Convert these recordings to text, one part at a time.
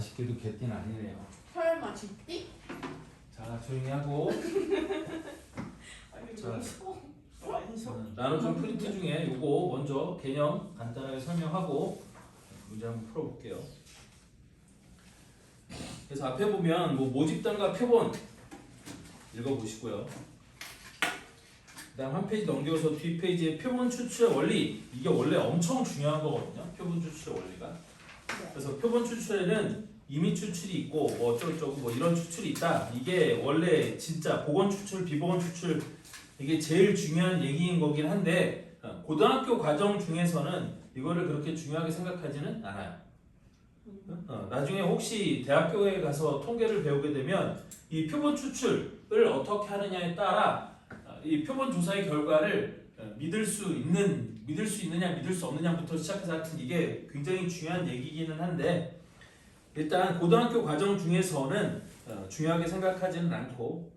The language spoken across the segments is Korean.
아쉽게도 개띠는 아니네요. 설마 쥐띠? 자, 조용히 하고. 아니 자. 완성. 나눠준 프린트 중에 요거 먼저 개념 간단하게 설명하고 문제 한번 풀어볼게요. 그래서 앞에 보면 뭐 모집단과 표본 읽어보시고요. 그다음 한 페이지 넘겨서 뒷 페이지에 표본 추출의 원리, 이게 원래 엄청 중요한 거거든요. 표본 추출의 원리가. 그래서 표본 추출에는 임의 추출이 있고 뭐 어쩌고저쩌고 뭐 이런 추출이 있다. 이게 원래 진짜 보건 추출, 비보건 추출 이게 제일 중요한 얘기인 거긴 한데 고등학교 과정 중에서는 이거를 그렇게 중요하게 생각하지는 않아요. 나중에 혹시 대학교에 가서 통계를 배우게 되면 이 표본 추출을 어떻게 하느냐에 따라 이 표본 조사의 결과를 믿을 수 있느냐 믿을 수 없느냐부터 시작해서 하여튼 이게 굉장히 중요한 얘기기는 한데 일단 고등학교 과정 중에서는 중요하게 생각하지는 않고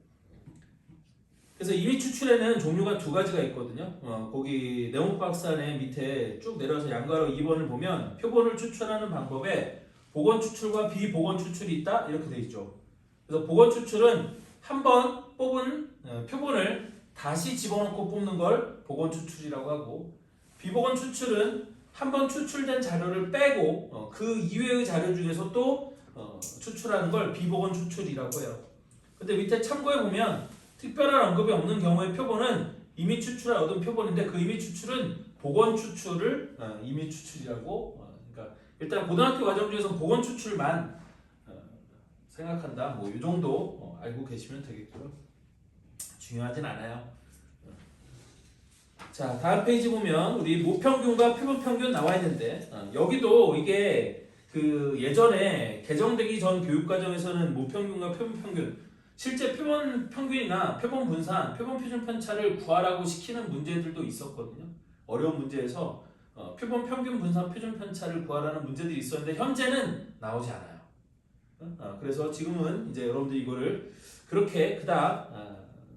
그래서 임의 추출에는 종류가 두 가지가 있거든요. 거기 네모 박스 안에 밑에 쭉 내려서 양가로 2번을 보면 표본을 추출하는 방법에 보건 추출과 비보건 추출이 있다 이렇게 돼 있죠. 그래서 보건 추출은 한 번 뽑은 표본을 다시 집어넣고 뽑는 걸 보건 추출이라고 하고 비보건 추출은 한 번 추출된 자료를 빼고 그 이외의 자료 중에서 또 추출하는 걸 비보건 추출이라고 해요. 근데 밑에 참고해 보면 특별한 언급이 없는 경우의 표본은 임의 추출을 얻은 표본인데 그 임의 추출은 보건 추출을 임의 추출이라고 그러니까 일단 고등학교 과정 중에서 보건 추출만 생각한다. 뭐 이 정도 알고 계시면 되겠고요. 중요하진 않아요. 자, 다음 페이지 보면 우리 모평균과 표본평균 나와 있는데 여기도 이게 그 예전에 개정되기 전 교육과정에서는 모평균과 표본평균 실제 표본 평균이나 표본 분산, 표본 표준 편차를 구하라고 시키는 문제들도 있었거든요. 어려운 문제에서 표본 평균 분산 표준 편차를 구하라는 문제들이 있었는데 현재는 나오지 않아요. 그래서 지금은 이제 여러분들 이거를 그렇게 그닥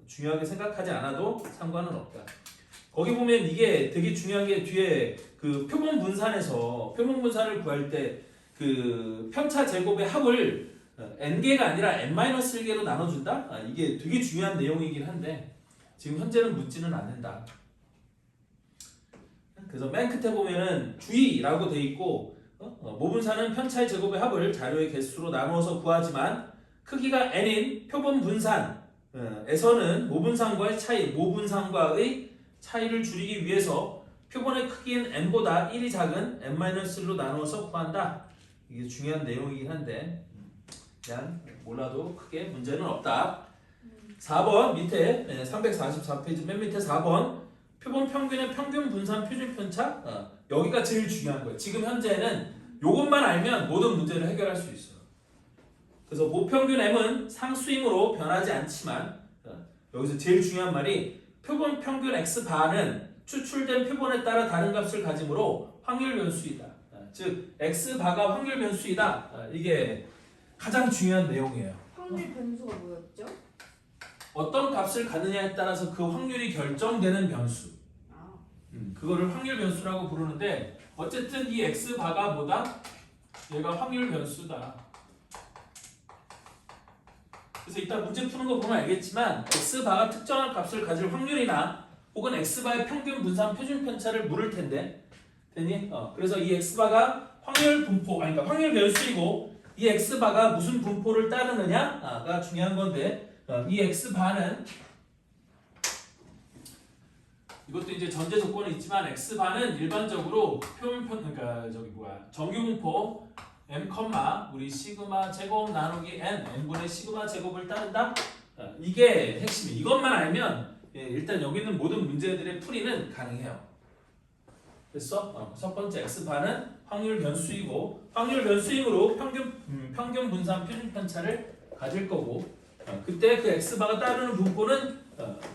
중요하게 생각하지 않아도 상관은 없다. 거기 보면 이게 되게 중요한 게 뒤에 그 표본 분산에서 표본 분산을 구할 때 그 편차 제곱의 합을 n개가 아니라 n-1개로 나눠준다? 이게 되게 중요한 내용이긴 한데 지금 현재는 묻지는 않는다. 그래서 맨 끝에 보면은 주의라고 돼 있고 모분산은 편차의 제곱의 합을 자료의 개수로 나누어서 구하지만 크기가 n인 표본 분산에서는 모분산과의 차이를 줄이기 위해서 표본의 크기인 n보다 1이 작은 n-1로 나누어서 구한다. 이게 중요한 내용이긴 한데 그냥 몰라도 크게 문제는 없다. 4번 밑에 344페이지 맨 밑에 4번 표본 평균의 평균 분산 표준 편차 여기가 제일 중요한 거예요. 지금 현재는 이것만 알면 모든 문제를 해결할 수 있어요. 그래서 모평균 m은 상수임으로 변하지 않지만 여기서 제일 중요한 말이 표본 평균 x바는 추출된 표본에 따라 다른 값을 가지므로 확률 변수이다. 즉 x바가 확률 변수이다. 이게 가장 중요한 내용이에요. 확률 변수가 뭐였죠? 어떤 값을 갖느냐에 따라서 그 확률이 결정되는 변수. 그거를 확률 변수라고 부르는데 어쨌든 이 x바가 뭐다? 얘가 확률 변수다. 그래서 이따 문제 푸는 거 보면 알겠지만 x바가 특정한 값을 가질 확률이나 혹은 x바의 평균 분산 표준 편차를 물을 텐데 되니? 그래서 이 x바가 확률 분포, 그러니까 확률 변수이고 이 x바가 무슨 분포를 따르느냐가 중요한 건데 이 x바는 이것도 이제 전제 조건이 있지만 x바는 일반적으로 그러니까 정규분포 m, 우리 시그마 제곱 나누기 n분의 시그마 제곱을 따른다. 이게 핵심이. 이것만 알면 일단 여기 있는 모든 문제들의 풀이는 가능해요. 됐어? 첫 번째 x바는 확률 변수이고 확률 변수이므로 평균 분산 표준 편차를 가질 거고 그때 그 x바가 따르는 분포는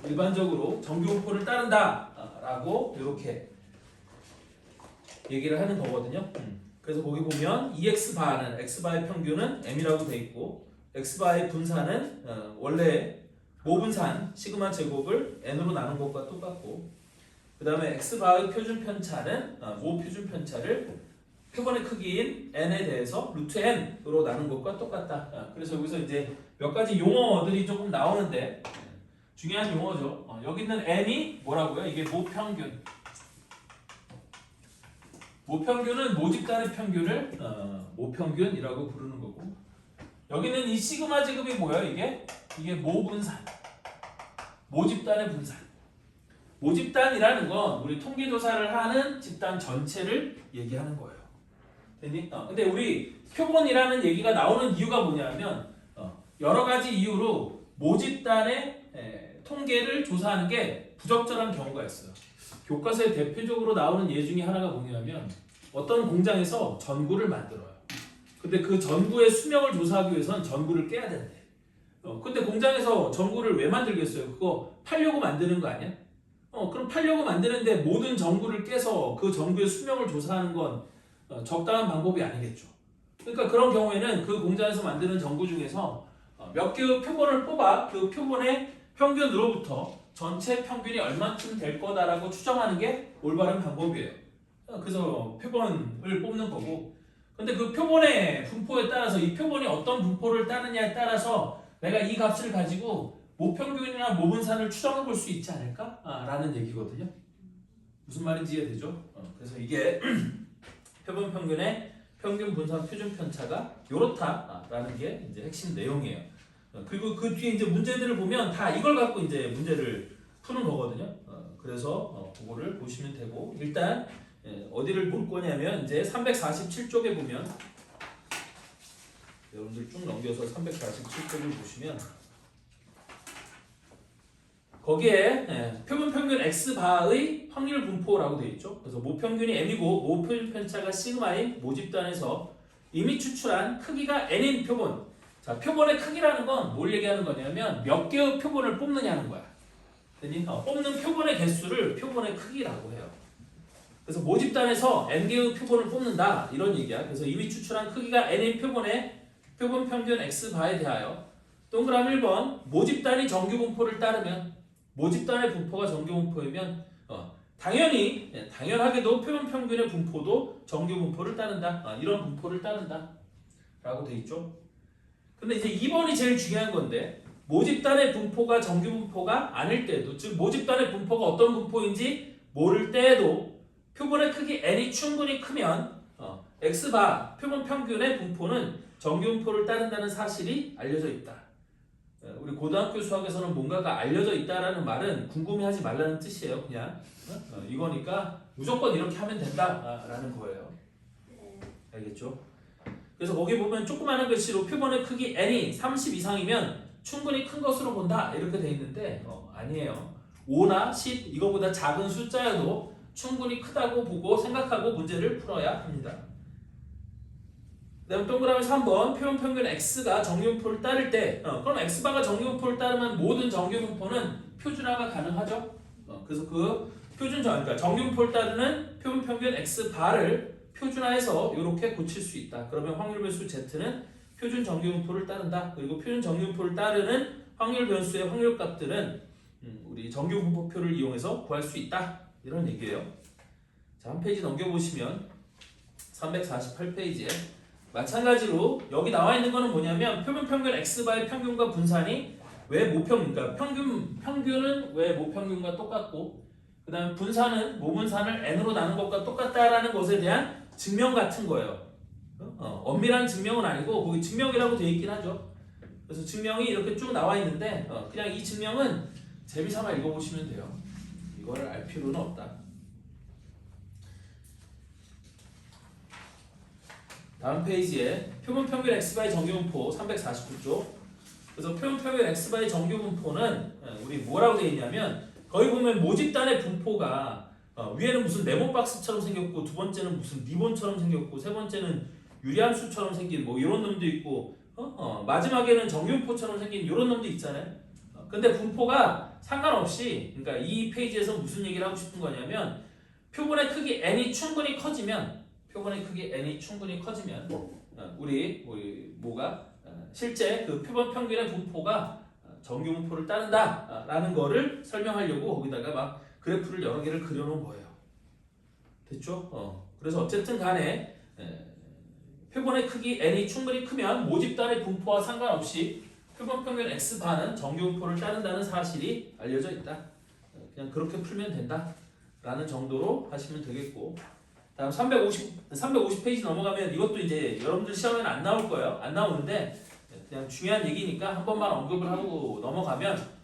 일반적으로 정규분포를 따른다 라고 이렇게 얘기를 하는 거거든요. 그래서 거기 보면 EX바는 x바의 평균은 m이라고 돼 있고 x바의 분산은 원래 모분산 시그마 제곱을 n으로 나눈 것과 똑같고 그 다음에 x바의 표준 편차는 모 표준 편차를 표본의 크기인 n에 대해서 루트 n으로 나눈 것과 똑같다. 그래서 여기서 이제 몇 가지 용어들이 조금 나오는데 중요한 용어죠. 여기 있는 n이 뭐라고요? 이게 모평균. 모평균은 모집단의 평균을 모평균이라고 부르는 거고, 여기는 이 시그마 제곱이 뭐야? 이게 모분산, 모집단의 분산. 모집단이라는 건 우리 통계조사를 하는 집단 전체를 얘기하는 거예요. 됐니? 근데 우리 표본이라는 얘기가 나오는 이유가 뭐냐면 여러 가지 이유로 모집단의 통계를 조사하는 게 부적절한 경우가 있어요. 교과서에 대표적으로 나오는 예 중에 하나가 뭐냐면 어떤 공장에서 전구를 만들어요. 근데 그 전구의 수명을 조사하기 위해서는 전구를 깨야 된대. 근데 공장에서 전구를 왜 만들겠어요? 그거 팔려고 만드는 거 아니야? 그럼 팔려고 만드는데 모든 전구를 깨서 그 전구의 수명을 조사하는 건 적당한 방법이 아니겠죠. 그러니까 그런 경우에는 그 공장에서 만드는 전구 중에서 몇 개의 표본을 뽑아 그 표본의 평균으로부터 전체 평균이 얼마쯤 될 거다라고 추정하는 게 올바른 방법이에요. 그래서 표본을 뽑는 거고, 근데 그 표본의 분포에 따라서 이 표본이 어떤 분포를 따느냐에 따라서 내가 이 값을 가지고 모평균이나 모분산을 추정해 볼 수 있지 않을까? 라는 얘기거든요. 무슨 말인지 이해되죠? 그래서 이게 표본 평균의 평균 분산 표준 편차가 요렇다라는 게 이제 핵심 내용이에요. 그리고 그 뒤에 이제 문제들을 보면 다 이걸 갖고 이제 문제를 푸는 거거든요. 그래서 그거를 보시면 되고, 일단 어디를 볼 거냐면 이제 347쪽에 보면, 여러분들 쭉 넘겨서 347쪽을 보시면 거기에 표본 평균 x바의 확률 분포라고 되어 있죠. 그래서 모평균이 m이고 모표준 편차가 시그마인 모집단에서 이미 추출한 크기가 n인 표본. 자, 표본의 크기라는 건 뭘 얘기하는 거냐면 몇 개의 표본을 뽑느냐는 거야. 뽑는 표본의 개수를 표본의 크기라고 해요. 그래서 모집단에서 n개의 표본을 뽑는다 이런 얘기야. 그래서 이미 추출한 크기가 n인 표본의 표본 평균 x바에 대하여 동그라미 1번 모집단이 정규 분포를 따르면, 모집단의 분포가 정규 분포이면 당연하게도 표본 평균의 분포도 정규 분포를 따른다. 이런 분포를 따른다 라고 돼 있죠. 근데 이제 2번이 제일 중요한 건데, 모집단의 분포가 정규 분포가 아닐 때도, 즉 모집단의 분포가 어떤 분포인지 모를 때에도 표본의 크기 n이 충분히 크면 x바 표본 평균의 분포는 정규 분포를 따른다는 사실이 알려져 있다. 우리 고등학교 수학에서는 뭔가가 알려져 있다라는 말은 궁금해하지 말라는 뜻이에요. 그냥 이거니까 무조건 이렇게 하면 된다라는 거예요. 알겠죠? 그래서 거기 보면 조그마한 글씨로 표본의 크기 n이 30 이상이면 충분히 큰 것으로 본다 이렇게 돼 있는데 아니에요. 5나 10 이거보다 작은 숫자여도 충분히 크다고 보고 생각하고 문제를 풀어야 합니다. 그다음 동그라미 3번 표본 평균 x가 정규분포를 따를 때 그럼 x바가 정규분포를 따르면 모든 정규분포는 표준화가 가능하죠. 그래서 그 그러니까 정규분포를 따르는 표본 평균 x바를 표준화해서 이렇게 고칠 수 있다. 그러면 확률 변수 z는 표준 정규분포를 따른다. 그리고 표준 정규분포를 따르는 확률 변수의 확률값들은 우리 정규분포표를 이용해서 구할 수 있다. 이런 얘기예요. 자, 한 페이지 넘겨보시면 348페이지에 마찬가지로 여기 나와 있는 거는 뭐냐면 표본 평균 x바의 평균과 분산이 왜 모평, 그러니까 평균은 왜 모평균과 똑같고 그 다음에 분산은 모분산을 n으로 나눈 것과 똑같다라는 것에 대한 증명 같은 거예요. 엄밀한 증명은 아니고 거기 증명이라고 되어 있긴 하죠. 그래서 증명이 이렇게 쭉 나와 있는데 그냥 이 증명은 재미삼아 읽어보시면 돼요. 이거를 알 필요는 없다. 다음 페이지에 표본 평균 x바의 정규분포 349쪽. 그래서 표본 평균 x바의 정규분포는 우리 뭐라고 되어 있냐면 거기 보면 모집단의 분포가 위에는 무슨 네모박스처럼 생겼고 두 번째는 무슨 리본처럼 생겼고 세 번째는 유리함수처럼 생긴 뭐 이런 놈도 있고 마지막에는 정규분포처럼 생긴 이런 놈도 있잖아요. 근데 분포가 상관없이, 그러니까 이 페이지에서 무슨 얘기를 하고 싶은 거냐면 표본의 크기 n이 충분히 커지면 우리 뭐가 실제 그 표본 평균의 분포가 정규 분포를 따른다라는 거를 설명하려고 거기다가 막 그래프를 여러 개를 그려놓은 거예요. 됐죠? 그래서 어쨌든 간에 표본의 크기 n이 충분히 크면 모집단의 분포와 상관없이 표본 평균 x반은 정규분포를 따른다는 사실이 알려져 있다. 그냥 그렇게 풀면 된다라는 정도로 하시면 되겠고, 다음 350페이지 넘어가면 이것도 이제 여러분들 시험에는 안 나올 거예요. 안 나오는데 그냥 중요한 얘기니까 한 번만 언급을 하고 넘어가면,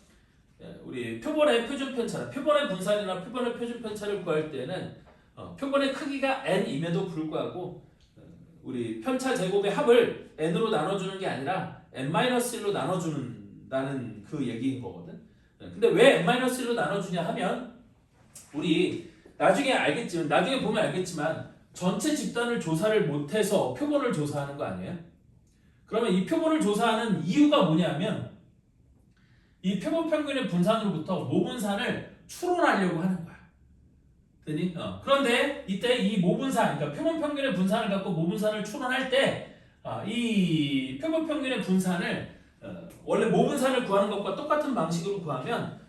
우리 표본의 표준 편차, 표본의 분산이나 표본의 표준 편차를 구할 때는 표본의 크기가 n임에도 불구하고 우리 편차 제곱의 합을 n으로 나눠주는 게 아니라 n-1로 나눠주는다는 그 얘기인 거거든. 근데 왜 n-1로 나눠주냐 하면, 우리 나중에 보면 알겠지만 전체 집단을 조사를 못해서 표본을 조사하는 거 아니에요? 그러면 이 표본을 조사하는 이유가 뭐냐면, 이 표본 평균의 분산으로부터 모분산을 추론하려고 하는 거야. 되니? 그런데 이때 이 모분산, 그러니까 표본 평균의 분산을 갖고 모분산을 추론할 때, 이 표본 평균의 분산을 원래 모분산을 구하는 것과 똑같은 방식으로 구하면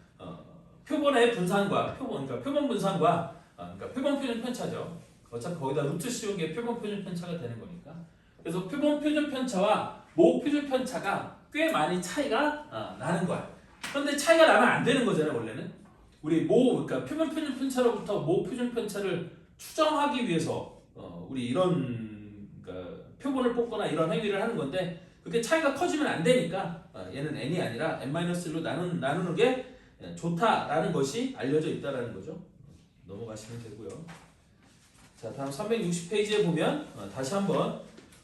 표본의 분산과 그러니까 표본 분산과 그러니까 표본 표준 편차죠. 어차피 거기다 루트 씌운 게 표본 표준 편차가 되는 거니까. 그래서 표본 표준 편차와 모 표준 편차가 꽤 많이 차이가 나는 거야. 그런데 차이가 나면 안 되는 거잖아요, 원래는. 우리 그러니까 표본 표준 편차로부터 모 표준 편차를 추정하기 위해서 우리 이런 그러니까 표본을 뽑거나 이런 행위를 하는 건데, 그게 차이가 커지면 안 되니까 얘는 n이 아니라 n-1로 나누는 게 좋다라는 것이 알려져 있다라는 거죠. 넘어가시면 되고요. 자, 다음 360페이지에 보면 다시 한번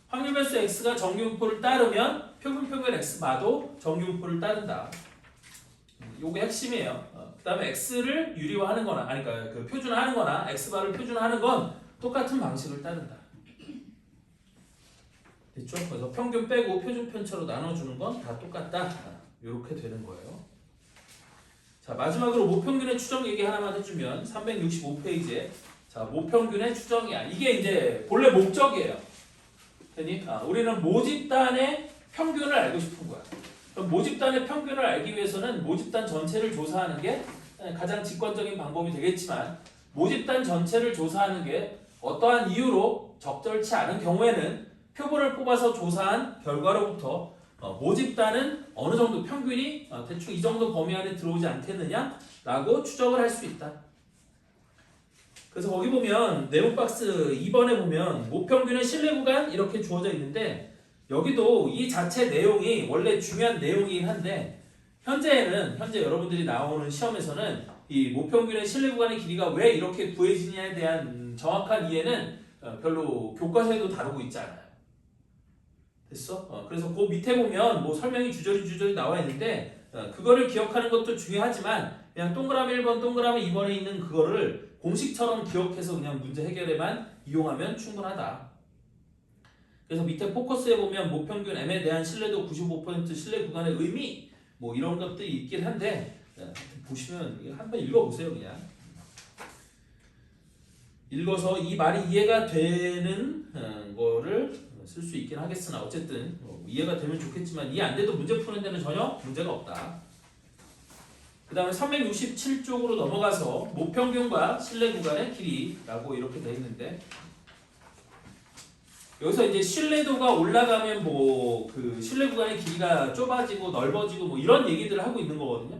확률 변수 x가 정규분포를 따르면 표본 평균 x바도 정규분포를 따른다. 요게 핵심이에요. 그 다음에 x를 유리화하는 거나, 그러니까 그 표준화하는 거나 x바를 표준화하는 건 똑같은 방식을 따른다. 됐죠? 그래서 평균 빼고 표준 편차로 나눠주는 건 다 똑같다. 이렇게 되는 거예요. 자, 마지막으로 모평균의 추정 얘기 하나만 해주면 365페이지에 자, 모평균의 추정이야. 이게 이제 본래 목적이에요. 되니? 우리는 모집단의 평균을 알고 싶은 거야. 그럼 모집단의 평균을 알기 위해서는 모집단 전체를 조사하는 게 가장 직관적인 방법이 되겠지만, 모집단 전체를 조사하는 게 어떠한 이유로 적절치 않은 경우에는 표본을 뽑아서 조사한 결과로부터 모집단은 어느 정도 평균이 대충 이 정도 범위 안에 들어오지 않겠느냐라고 추정을 할 수 있다. 그래서 거기 보면 네모 박스 2번에 보면 모평균의 신뢰 구간 이렇게 주어져 있는데, 여기도 이 자체 내용이 원래 중요한 내용이긴 한데, 현재 여러분들이 나오는 시험에서는 이 모평균의 신뢰 구간의 길이가 왜 이렇게 구해지냐에 대한 정확한 이해는 별로 교과서에도 다루고 있지 않아요. 됐어? 그래서 그 밑에 보면 뭐 설명이 주저리 나와 있는데, 그거를 기억하는 것도 중요하지만 그냥 동그라미 1번, 동그라미 2번에 있는 그거를 공식처럼 기억해서 그냥 문제 해결에만 이용하면 충분하다. 그래서 밑에 포커스에 보면 모평균 M에 대한 신뢰도 95% 신뢰 구간의 의미 뭐 이런 것들이 있긴 한데, 보시면 한번 읽어보세요. 그냥 읽어서 이 말이 이해가 되는 거를 쓸 수 있긴 하겠으나, 어쨌든 이해가 되면 좋겠지만 이해 안 돼도 문제 푸는 데는 전혀 문제가 없다. 그 다음에 367쪽으로 넘어가서 모평균과 신뢰 구간의 길이라고 이렇게 되어 있는데, 여기서 이제 신뢰도가 올라가면 뭐 그 신뢰 구간의 길이가 좁아지고 넓어지고 뭐 이런 얘기들을 하고 있는 거거든요.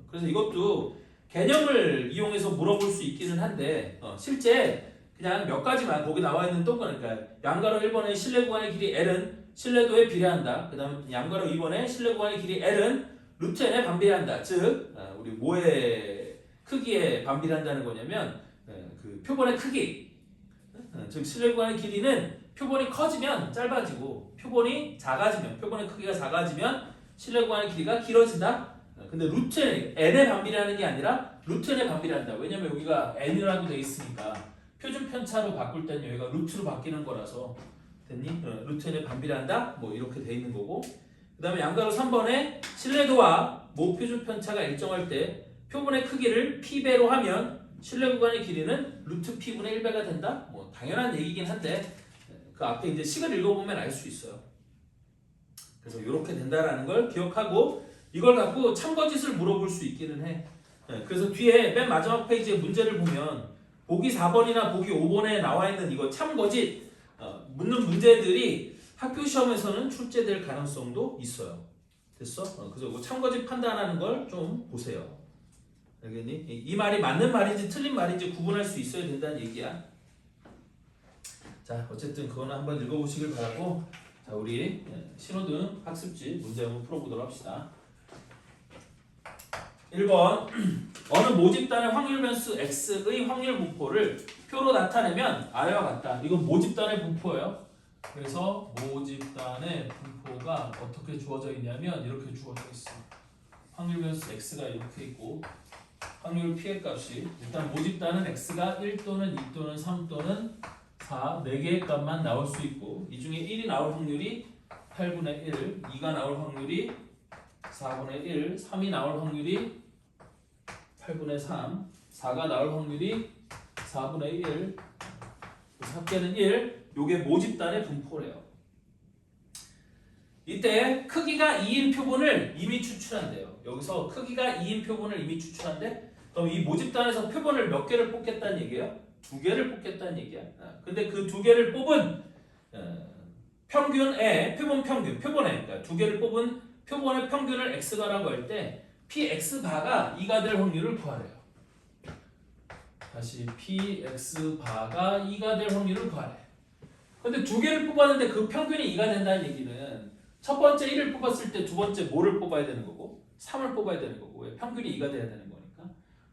그래서 이것도 개념을 이용해서 물어볼 수 있기는 한데, 실제 그냥 몇 가지만 거기 나와 있는 그러니까 양가로 1번의 신뢰 구간의 길이 L은 신뢰도에 비례한다. 그 다음 양가로 2번의 신뢰 구간의 길이 L은 루트 n에 반비례한다. 즉 우리 뭐의 크기에 반비례한다는 거냐면 그 표본의 크기, 즉 신뢰 구간의 길이는 표본이 커지면 짧아지고 표본이 작아지면, 표본의 크기가 작아지면 신뢰 구간의 길이가 길어진다. 근데 루트 n에 반비례하는 게 아니라 루트 n에 반비례한다. 왜냐면 여기가 n이라고 돼 있으니까 표준 편차로 바꿀 땐 여기가 루트로 바뀌는 거라서. 됐니? 루트 n에 반비례한다. 뭐 이렇게 돼 있는 거고. 그 다음에 양가로 3번에 신뢰도와 모 표준 편차가 일정할 때 표본의 크기를 p배로 하면 신뢰 구간의 길이는 루트 p분의 1배가 된다. 뭐 당연한 얘기긴 한데, 그 앞에 이제 식을 읽어보면 알 수 있어요. 그래서 이렇게 된다라는 걸 기억하고 이걸 갖고 참거짓을 물어볼 수 있기는 해. 그래서 뒤에 맨 마지막 페이지에 문제를 보면 보기 4번이나 보기 5번에 나와 있는 이거 참거짓 묻는 문제들이 학교 시험에서는 출제될 가능성도 있어요. 됐어? 그래서 뭐 참고집 판단하는 걸 좀 보세요. 알겠니? 이 말이 맞는 말인지 틀린 말인지 구분할 수 있어야 된다는 얘기야. 자, 어쨌든 그거는 한번 읽어보시길 바라고, 자, 우리 신호등 학습지 문제 한번 풀어보도록 합시다. 1번 어느 모집단의 확률 변수 x의 확률 분포를 표로 나타내면 아래와 같다. 이건 모집단의 분포예요. 그래서 모집단의 분포가 어떻게 주어져 있냐면 이렇게 주어져 있어. 확률 변수 x가 이렇게 있고 확률 p의 값이, 일단 모집단은 x가 1 또는 2 또는 3 또는 4, 4개의 값만 나올 수 있고, 이 중에 1이 나올 확률이 8분의 1, 2가 나올 확률이 4분의 1, 3이 나올 확률이 8분의 3, 4가 나올 확률이 4분의 1, 합계는 1, 요게 모집단의 분포래요. 이때 크기가 2인 표본을 이미 추출한대요. 여기서 크기가 2인 표본을 이미 추출한대? 그럼 이 모집단에서 표본을 몇 개를 뽑겠다는 얘기예요? 2개를 뽑겠다는 얘기야. 근데 그 2개를 뽑은 평균의 표본 평균, 표본의 그러니까 2개를 뽑은 표본의 평균을 x가라고 할 때 px바가 2가 될 확률을 구하래요. 다시 px바가 2가 될 확률을 구하래. 근데 2개를 뽑았는데 그 평균이 2가 된다는 얘기는 첫 번째 1을 뽑았을 때 두 번째 뭐를 뽑아야 되는 거고 3을 뽑아야 되는 거고, 왜? 평균이 2가 돼야 되는 거니까.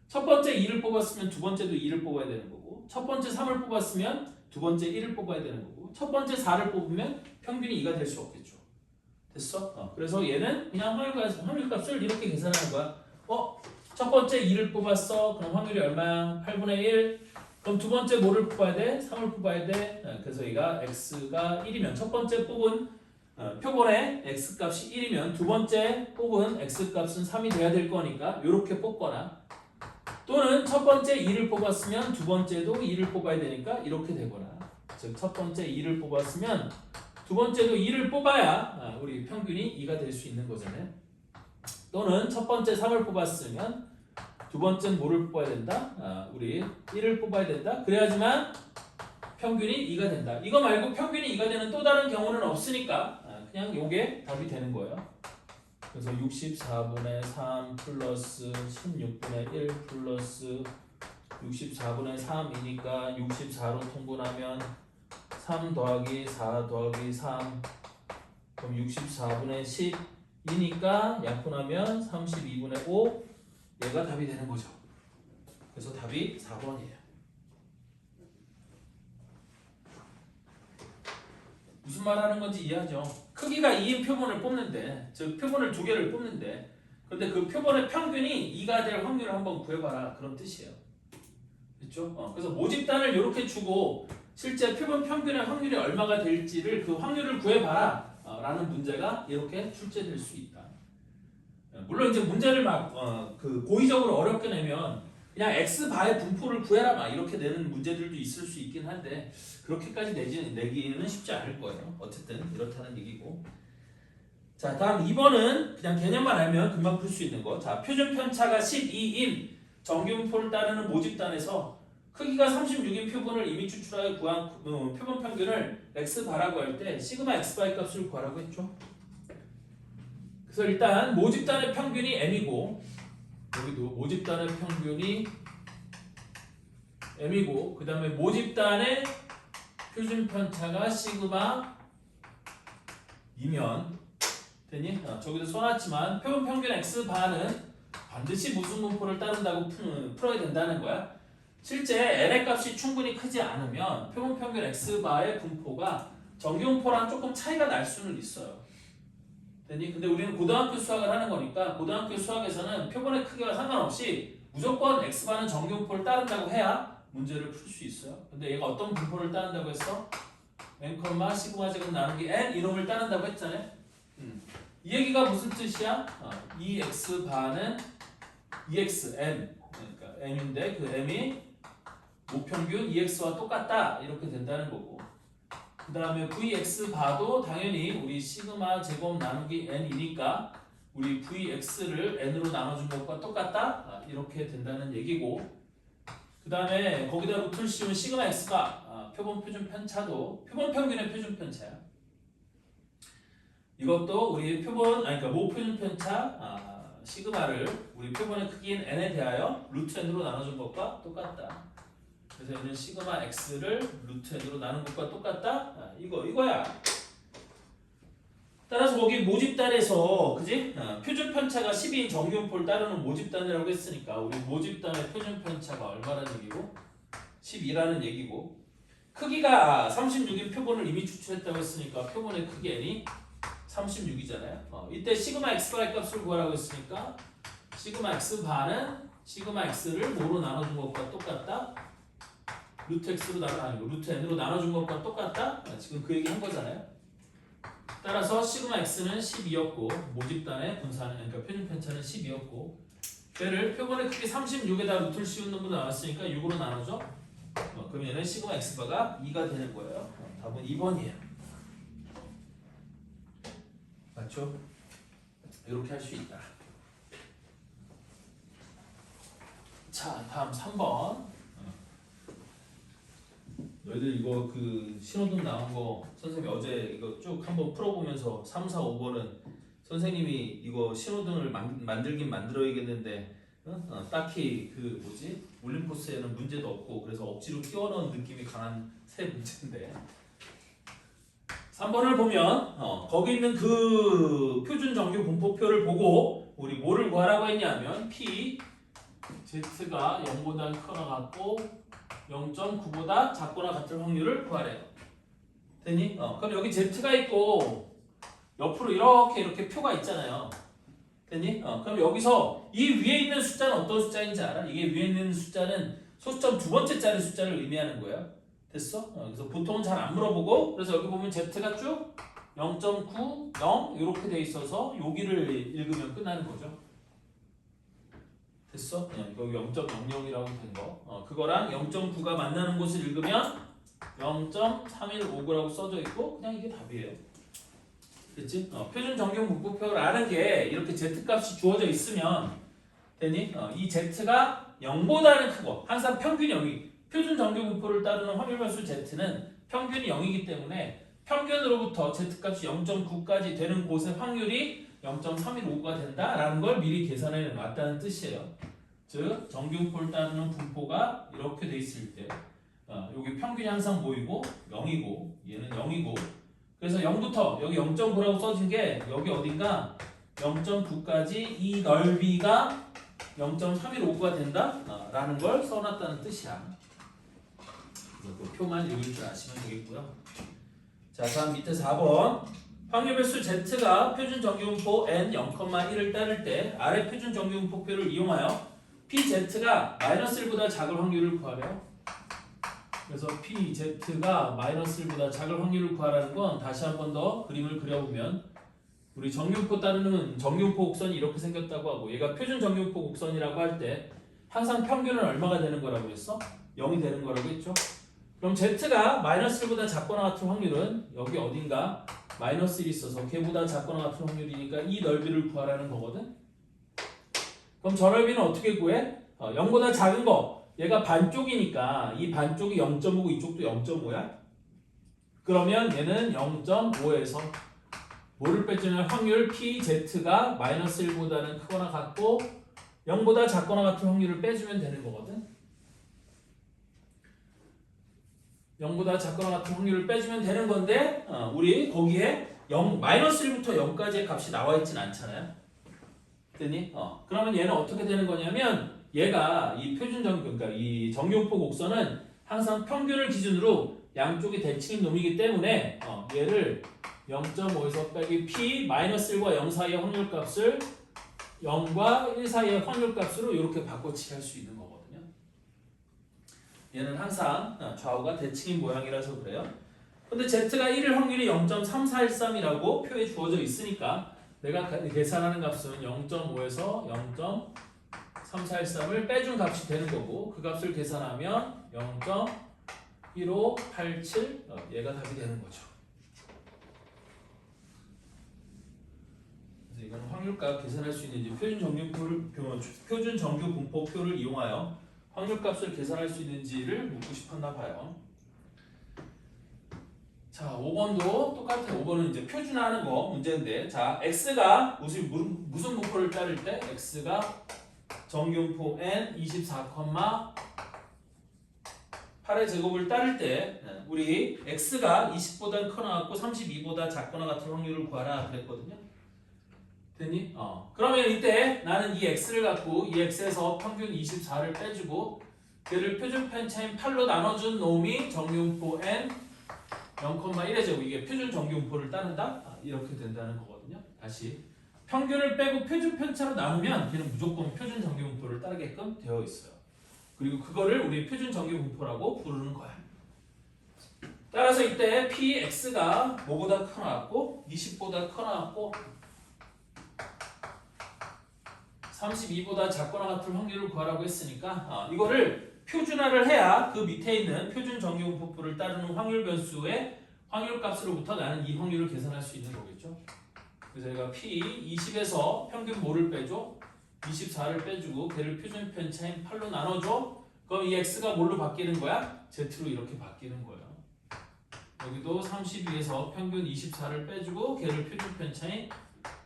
첫 번째 2를 뽑았으면 두 번째도 2를 뽑아야 되는 거고, 첫 번째 3을 뽑았으면 두 번째 1을 뽑아야 되는 거고, 첫 번째 4를 뽑으면 평균이 2가 될 수 없겠죠. 됐어? 그래서 얘는 그냥 확률값을 이렇게 계산하는 거야. 첫 번째 2를 뽑았어. 그럼 확률이 얼마야? 8분의 1. 그럼 두 번째 뭐를 뽑아야 돼? 3을 뽑아야 돼. 그래서 얘가 x가 1이면 첫 번째 뽑은 표본의 x값이 1이면 두 번째 뽑은 x값은 3이 돼야 될 거니까 이렇게 뽑거나, 또는 첫 번째 2를 뽑았으면 두 번째도 2를 뽑아야 되니까 이렇게 되거나, 즉 첫 번째 2를 뽑았으면 두 번째도 2를 뽑아야 우리 평균이 2가 될 수 있는 거잖아요. 또는 첫 번째 3을 뽑았으면 두 번째는 뭐를 뽑아야 된다? 우리 1을 뽑아야 된다. 그래야지만 평균이 2가 된다. 이거 말고 평균이 2가 되는 또 다른 경우는 없으니까 그냥 요게 답이 되는 거예요. 그래서 64분의 3 플러스 16분의 1 플러스 64분의 3이니까 64로 통분하면 3 더하기 4 더하기 3, 그럼 64분의 10이니까 약분하면 32분의 5, 얘가 답이 되는 거죠. 그래서 답이 4번이에요. 무슨 말 하는 건지 이해하죠? 크기가 2인 표본을 뽑는데, 즉 표본을 2개를 뽑는데, 근데 그 표본의 평균이 2가 될 확률을 한번 구해봐라, 그런 뜻이에요. 그렇죠? 그래서 모집단을 이렇게 주고 실제 표본 평균의 확률이 얼마가 될지를, 그 확률을 구해봐라 라는 문제가 이렇게 출제될 수 있다. 물론 이제 문제를 막 그 고의적으로 어렵게 내면 그냥 x바의 분포를 구해라 막 이렇게 내는 문제들도 있을 수 있긴 한데, 그렇게까지 내기는 쉽지 않을 거예요. 어쨌든 이렇다는 얘기고. 자, 다음 2번은 그냥 개념만 알면 금방 풀 수 있는 거. 자, 표준 편차가 12인 정규분포를 따르는 모집단에서 크기가 36인 표본을 이미 추출하여 구한 표본 평균을 x바라고 할 때 시그마 x바의 값을 구하라고 했죠. 그래서 일단 모집단의 평균이 m이고, 여기도 모집단의 평균이 m이고, 그 다음에 모집단의 표준 편차가 시그마 2면 되니? 저기도 써놨지만 표본 평균 x바는 반드시 무슨 분포를 따른다고 풀어야 된다는 거야. 실제 n의 값이 충분히 크지 않으면 표본 평균 x바의 분포가 정규분포랑 조금 차이가 날 수는 있어요. 되니? 근데 우리는 고등학교 수학을 하는 거니까 고등학교 수학에서는 표본의 크기와 상관없이 무조건 x바는 정규분포를 따른다고 해야 문제를 풀 수 있어요. 근데 얘가 어떤 분포를 따른다고 했어? n, 시그마 제곱 나누기 n 이놈을 따른다고 했잖아요. 이 얘기가 무슨 뜻이야? 이 x바는 EXM, 그러니까 m인데 그 m이 모평균 EX와 똑같다 이렇게 된다는 거고, 그 다음에 VX바도 당연히 우리 시그마 제곱 나누기 n이니까 우리 VX를 n으로 나눠준 것과 똑같다 이렇게 된다는 얘기고, 그 다음에 거기다 루트를 씌운 시그마 X바 표본 표준 편차도 표본 평균의 표준 편차야. 이것도 우리 표본 그러니까 모 표준 편차 시그마를 우리 표본의 크기인 n에 대하여 루트 n으로 나눠준 것과 똑같다. 그래서 얘는 시그마 x를 루트 n으로 나눈 것과 똑같다. 이거야. 따라서 거기 모집단에서 그지? 표준 편차가 12인 정규분포를 따르는 모집단이라고 했으니까 우리 모집단의 표준 편차가 얼마라는 얘기고 12라는 얘기고 크기가 36인 표본을 이미 추출했다고 했으니까 표본의 크기 n이 36이잖아요. 이때 시그마 xy 값을 구하라고 했으니까 시그마 x 반은 시그마 x를 뭐로 나눠준 것과 똑같다. 루트 x로 아니고 루트 n으로 나눠준 것과 똑같다. 지금 그 얘기 한 거잖아요. 따라서 시그마 x는 12였고 모집단의 분산은 그러니까 표준 편차는 12였고 얘를 표본의 크기 36에다 루트를 씌운 놈으로 나왔으니까 6으로 나눠줘. 그럼 얘는 시그마 x바가 2가 되는 거예요. 답은 2번이에요. 맞죠? 이렇게 할 수 있다. 자, 다음 3번. 너희들 이거 그 신호등 나온 거 선생님이 어제 이거 쭉 한번 풀어보면서 3, 4, 5번은 선생님이 이거 신호등을 만들긴 만들어야겠는데 딱히 그 뭐지 올림포스에는 문제도 없고 그래서 억지로 끼워넣은 느낌이 강한 새 문제인데 3번을 보면 거기 있는 그 표준 정규 분포표를 보고 우리 뭐를 구하라고 했냐면 P Z가 0보다 크거나 같고 0.9보다 작거나 같을 확률을 구하래요. 되니? 그럼 여기 Z가 있고 옆으로 이렇게 표가 있잖아요. 되니? 그럼 여기서 이 위에 있는 숫자는 어떤 숫자인지 알아? 이게 위에 있는 숫자는 소수점 두 번째 자리 숫자를 의미하는 거예요. 됐어? 그래서 보통은 잘 안 물어보고 그래서 여기 보면 Z가 쭉 0.9, 0 이렇게 돼 있어서 여기를 읽으면 끝나는 거죠. 됐어? 이거 0.00이라고 된 거. 그거랑 0.9가 만나는 곳을 읽으면 0.3159라고 써져 있고 그냥 이게 답이에요. 됐지? 표준 정규 분포표라는 게 이렇게 Z값이 주어져 있으면 되니? 이 Z가 0보다는 크고 항상 평균이 0이 표준 정규 분포를 따르는 확률 변수 Z는 평균이 0이기 때문에 평균으로부터 Z값이 0.9까지 되는 곳의 확률이 0.315가 된다라는 걸 미리 계산해 놨다는 뜻이에요. 즉 정규분포를 따르는 분포가 이렇게 돼 있을 때 여기 평균이 항상 뭐이고 0이고 얘는 0이고 그래서 0부터 여기 0.9라고 써진 게 여기 어딘가 0.9까지 이 넓이가 0.315가 된다라는 걸 써놨다는 뜻이야. 그 표만 읽을 줄 아시면 되겠고요. 자, 다음 밑에 4번. 확률 배수 Z가 표준 정규분포 n 0,1을 따를 때 아래 표준 정규분포표를 이용하여 PZ가 -1보다 작을 확률을 구하래요. 그래서 PZ가 -1보다 작을 확률을 구하라는 건 다시 한 번 더 그림을 그려보면 우리 정규분포 따르는 정규분포 곡선이 이렇게 생겼다고 하고 얘가 표준 정규분포 곡선이라고 할 때 항상 평균은 얼마가 되는 거라고 했어? 0이 되는 거라고 했죠? 그럼 Z가 -1보다 작거나 같은 확률은 여기 어딘가 -1이 있어서 걔보다 작거나 같은 확률이니까 이 넓이를 구하라는 거거든. 그럼 저 넓이는 어떻게 구해? 0보다 작은 거 얘가 반쪽이니까 이 반쪽이 0.5고 이쪽도 0.5야. 그러면 얘는 0.5에서 뭐를 빼주면 확률 PZ가 -1보다는 크거나 같고 0보다 작거나 같은 확률을 빼주면 되는 거거든. 0보다 작거나 같은 확률을 빼주면 되는 건데 우리 거기에 -1부터 0까지의 값이 나와 있진 않잖아요. 됐니? 그러면 얘는 어떻게 되는 거냐면 얘가 이 표준 그러니까 이 정규분포 곡선은 항상 평균을 기준으로 양쪽이 대칭인 놈이기 때문에 얘를 0.5에서 빼기 P -1과 0 사이의 확률값을 0과 1 사이의 확률값으로 이렇게 바꿔치기 할 수 있는 거거든요. 얘는 항상 좌우가 대칭인 모양이라서 그래요. 근데 Z가 1일 확률이 0.3413이라고 표에 주어져 있으니까 내가 계산하는 값은 0.5에서 0.3413을 빼준 값이 되는 거고 그 값을 계산하면 0.1587 얘가 답이 되는 거죠. 그래서 이건 확률값 계산할 수 있는지 표준 정규 분포표를 이용하여 확률값을 계산할 수 있는지를 묻고 싶었나 봐요. 자, 5번도 똑같아. 5번은 이제 표준화하는 거 문제인데, 자, x가 무슨 분포를 따를 때 x가 정규분포 n 24,8의 제곱을 따를 때 우리 x가 20보다 크거나 같고 32보다 작거나 같은 확률을 구하라 그랬거든요. 됐니? 그러면 이때 나는 이 x를 갖고 이 x에서 평균 24를 빼주고 걔를 표준 편차인 8로 나눠준 놈이 정규분포 n 0,1의 제곱, 이게 표준 정규분포를 따른다? 이렇게 된다는 거거든요. 다시 평균을 빼고 표준 편차로 나누면 걔는 무조건 표준 정규분포를 따르게끔 되어 있어요. 그리고 그거를 우리 표준 정규분포라고 부르는 거야. 따라서 이때 px가 뭐보다 크거나 같고 20보다 크거나 같고 32보다 작거나 같은 확률을 구하라고 했으니까 이거를 표준화를 해야 그 밑에 있는 표준 정규분포를 따르는 확률 변수의 확률 값으로부터 나는 이 확률을 계산할 수 있는 거겠죠. 그래서 얘가 P 20에서 평균 뭐를 빼줘? 24를 빼주고 걔를 표준 편차인 8로 나눠줘. 그럼 이 x가 뭘로 바뀌는 거야? z로 이렇게 바뀌는 거예요. 여기도 32에서 평균 24를 빼주고 걔를 표준 편차인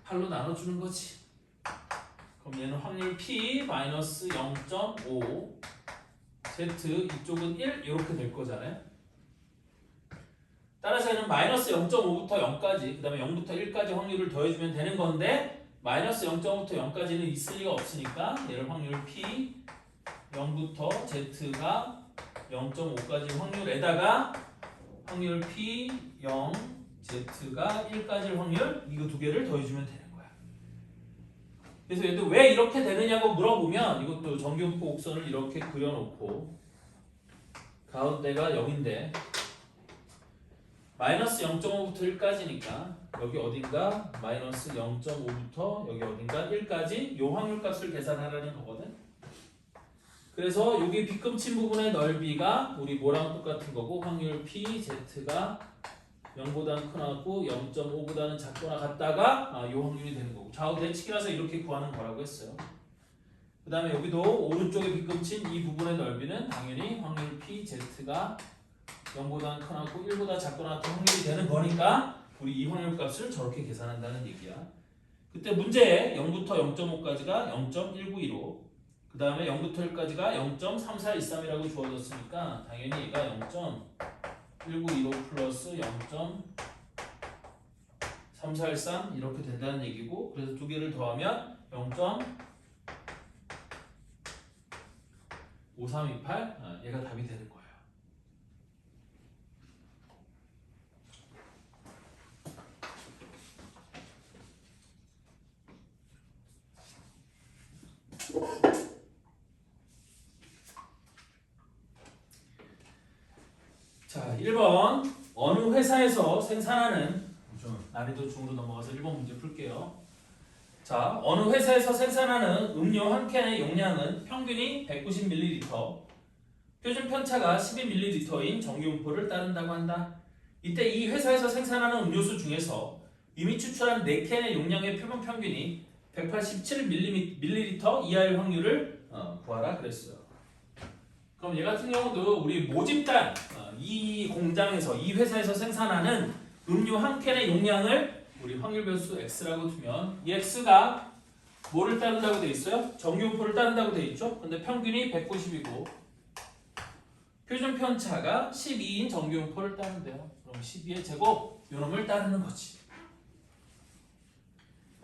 8로 나눠주는 거지. 그럼 얘는 확률 P-0.5 Z 이쪽은 1 이렇게 될 거잖아요. 따라서 얘는 마이너스 0.5부터 0까지 그 다음에 0부터 1까지 확률을 더해주면 되는 건데 마이너스 0.5부터 0까지는 있을 리가 없으니까 얘를 확률 P 0부터 Z가 0.5까지 확률에다가 확률 P 0 Z가 1까지 확률 이거 두 개를 더해주면 되는 거야. 그래서 얘도 왜 이렇게 되느냐고 물어보면 이것도 정규분포 곡선을 이렇게 그려놓고 가운데가 0인데 마이너스 0.5부터 1까지니까 여기 어딘가 마이너스 0.5부터 여기 어딘가 1까지 요 확률값을 계산하라는 거거든. 그래서 여기 빗금친 부분의 넓이가 우리 뭐랑 똑같은 거고 확률 PZ가 0보다는 크나고 0.5보다는 작거나 같다가 요 확률이 되는 거고 좌우 대칭이라서 이렇게 구하는 거라고 했어요. 그 다음에 여기도 오른쪽에 빗금친 이 부분의 넓이는 당연히 확률 PZ가 0보다는 크나고 1보다 작거나 같은 확률이 되는 거니까 우리 이 확률 값을 저렇게 계산한다는 얘기야. 그때 문제에 0부터 0.5까지가 0.192로 그 다음에 0부터 1까지가 0.3413이라고 주어졌으니까 당연히 얘가 0.1925 플러스 0.3413 이렇게 된다는 얘기고 그래서 두 개를 더하면 0.5328 얘가 답이 되는 거예요. 자, 1번 어느 회사에서 생산하는 난이도 중으로 넘어가서 1번 문제 풀게요. 자, 어느 회사에서 생산하는 음료 한 캔의 용량은 평균이 190ml, 표준 편차가 12ml인 정규분포를 따른다고 한다. 이때 이 회사에서 생산하는 음료수 중에서 이미 추출한 4캔의 용량의 표본 평균이 187ml 이하일 확률을 구하라 그랬어요. 그럼 얘 같은 경우도 우리 모집단 이 공장에서 이 회사에서 생산하는 음료 한 캔의 용량을 우리 확률 변수 x라고 두면 이 x가 뭐를 따른다고 돼 있어요? 정규분포를 따른다고 돼 있죠. 근데 평균이 190이고 표준 편차가 12인 정규분포를 따른대요. 그럼 12의 제곱 요놈을 따르는 거지.